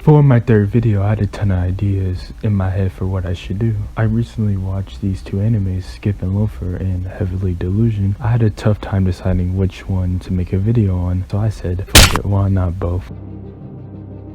For my third video, I had a ton of ideas in my head for what I should do. I recently watched these two animes, Skip and Loafer and Heavily Delusion. I had a tough time deciding which one to make a video on, so I said, fuck it, why not both?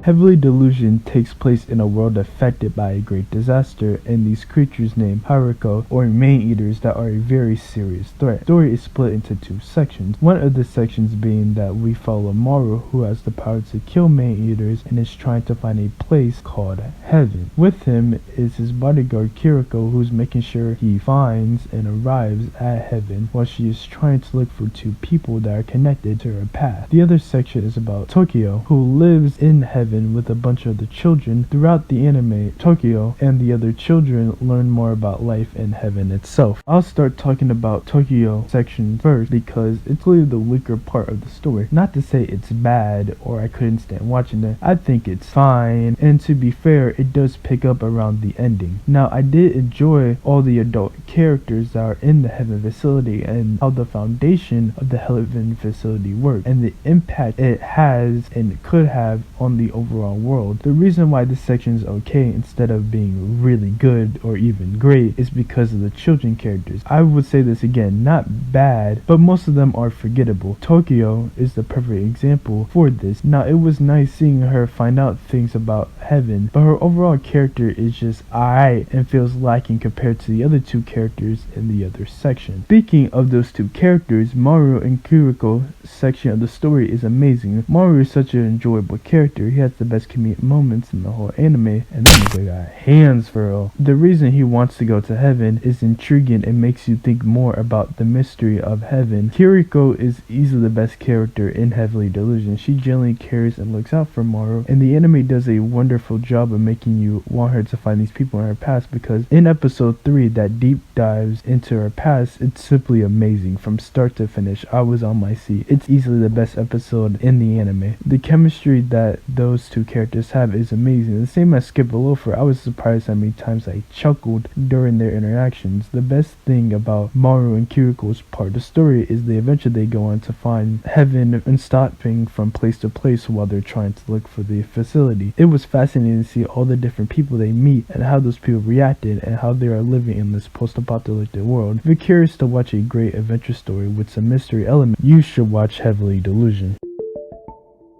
Heavily Delusion takes place in a world affected by a great disaster, and these creatures named Haruko, or man-eaters, that are a very serious threat. The story is split into two sections. One of the sections being that we follow Maru, who has the power to kill man-eaters and is trying to find a place called Heaven. With him is his bodyguard Kiriko, who's making sure he finds and arrives at Heaven, while she is trying to look for two people that are connected to her path. The other section is about Tokyo, who lives in Heaven with a bunch of the children. Throughout the anime, Tokyo and the other children learn more about life in Heaven itself. I'll start talking about Tokyo section first because it's really the weaker part of the story. Not to say it's bad or I couldn't stand watching it. I think it's fine, and to be fair, it does pick up around the ending. Now, I did enjoy all the adult characters that are in the Heaven facility and how the foundation of the Heaven facility works and the impact it has and could have on the overall world. The reason why this section is okay instead of being really good or even great is because of the children characters. I would say this again, not bad, but most of them are forgettable. Tokyo is the perfect example for this. Now, it was nice seeing her find out things about Heaven, but her overall character is just alright and feels lacking compared to the other two characters in the other section. Speaking of those two characters, Maru and Kiriko section of the story is amazing. Maru is such an enjoyable character. He has the best comedic moments in the whole anime, and that nigga got hands for real. The reason he wants to go to Heaven is intriguing and makes you think more about the mystery of Heaven. Kiriko is easily the best character in Heavily Delusion. She generally cares and looks out for Maru, and the anime does a wonderful job of making you want her to find these people in her past, because in episode 3 that deep dives into her past, it's simply amazing. From start to finish, I was on my seat. It's easily the best episode in the anime. The chemistry that those two characters have is amazing. The same as Skip and Loafer, I was surprised how many times I chuckled during their interactions. The best thing about Maru and Kiriko's part of the story is the adventure they go on to find Heaven and stopping from place to place while they're trying to look for the facility. It was fascinating to see all the different people they meet and how those people reacted and how they are living in this post-apocalyptic world. If you're curious to watch a great adventure story with some mystery element, you should watch Heavily Delusion.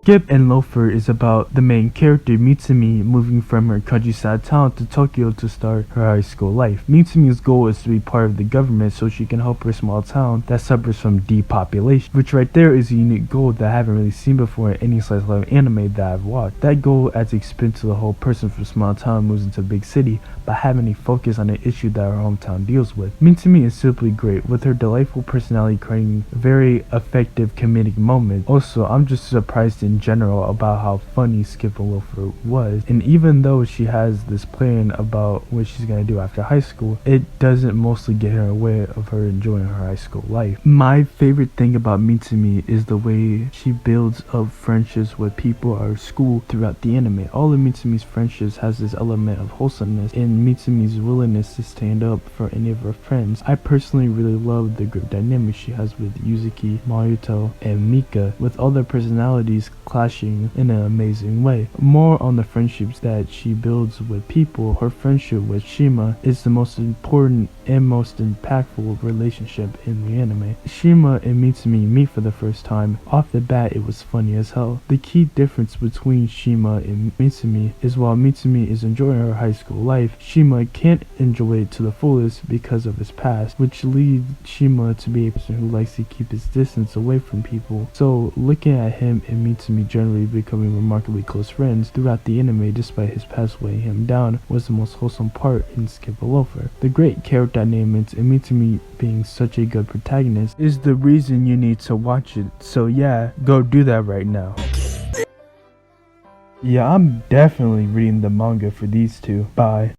Skip and Loafer is about the main character Mitsumi moving from her countryside town to Tokyo to start her high school life. Mitsumi's goal is to be part of the government so she can help her small town that suffers from depopulation, which right there is a unique goal that I haven't really seen before in any slice of life anime that I've watched. That goal adds a spin to the whole person from small town moves into a big city by having a focus on an issue that her hometown deals with. Mitsumi is simply great, with her delightful personality creating very effective comedic moments. Also, I'm just surprised in general about how funny Skip and Loafer was, and even though she has this plan about what she's gonna do after high school, it doesn't mostly get her away of her enjoying her high school life. My favorite thing about Mitsumi is the way she builds up friendships with people at her school throughout the anime. All of Mitsumi's friendships has this element of wholesomeness and Mitsumi's willingness to stand up for any of her friends. I personally really love the group dynamic she has with Yuzuki, Mayuto, and Mika, with all their personalities clashing in an amazing way. More on the friendships that she builds with people, her friendship with Shima is the most important and most impactful relationship in the anime. Shima and Mitsumi meet for the first time. Off the bat, it was funny as hell. The key difference between Shima and Mitsumi is while Mitsumi is enjoying her high school life, Shima can't enjoy it to the fullest because of his past, which leads Shima to be a person who likes to keep his distance away from people. So looking at him and Mitsumi generally becoming remarkably close friends throughout the anime despite his past weighing him down was the most wholesome part in Skip and Loafer. The great character dynamics and Mitsumi being such a good protagonist is the reason you need to watch it. So yeah, go do that right now. Yeah, I'm definitely reading the manga for these two. Bye.